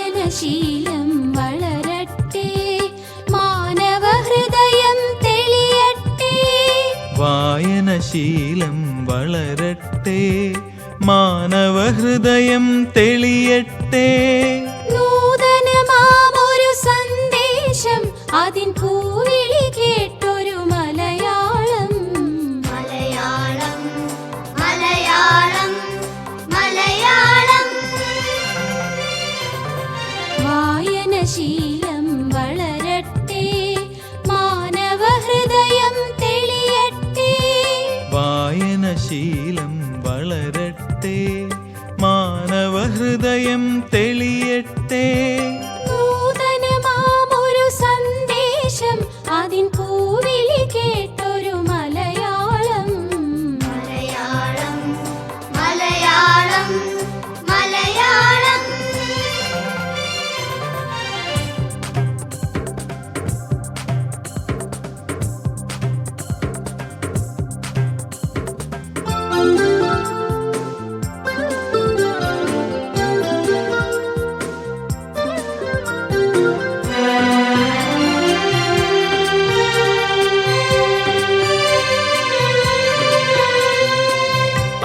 വായനശീലം വളരട്ടെ, മാനവഹൃദയം തെളിയട്ടെ. വായനശീലം വളരട്ടെ, മാനവഹൃദയം തെളിയട്ടെ. നൂതനമാമൊരു സന്ദേശം അതിൻ പൂവിളി കേട്ടൊരു മലയാളം. മലയാളം മലയാളം മലയാളം. വായനശീലം വളരട്ടെ, മാനവഹൃദയം തെളിയട്ടെ. വായനശീലം വളരട്ടെ, മാനവഹൃദയം തെളിയട്ടെ. നൂതനമാമൊരു സന്ദേശം അതിൻ പൂവിളി കേട്ടൊരു മലയാളം. മലയാളം മലയാളം മലയാളം.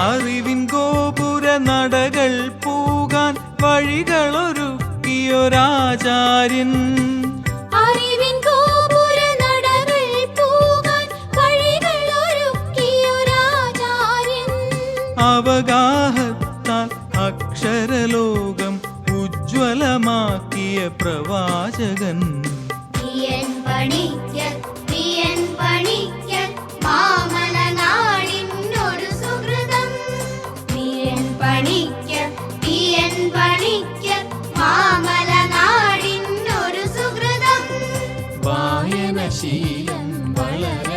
അറിവിൻ ഗോപുര നടകൾ പൂകാൻ വഴികളൊരുക്കിയൊരാചാര്യൻ. അറിവിൻ ഗോപുര നടകൾ പൂകാൻ വഴികളൊരുക്കിയൊരാചാര്യൻ. അവഗാഹത്താൽ അക്ഷരലോകം ഉജ്ജ്വലമാക്കിയ പ്രവാചകൻ. പിയൻ പണിക്കർ പിയൻ പണിക്കർ മാമലനാടിനൊരു സുഹൃതം. പിയൻ പണിക്കർ മാമലനാടിനൊരു സുഹൃതം. വായനശീലം വളര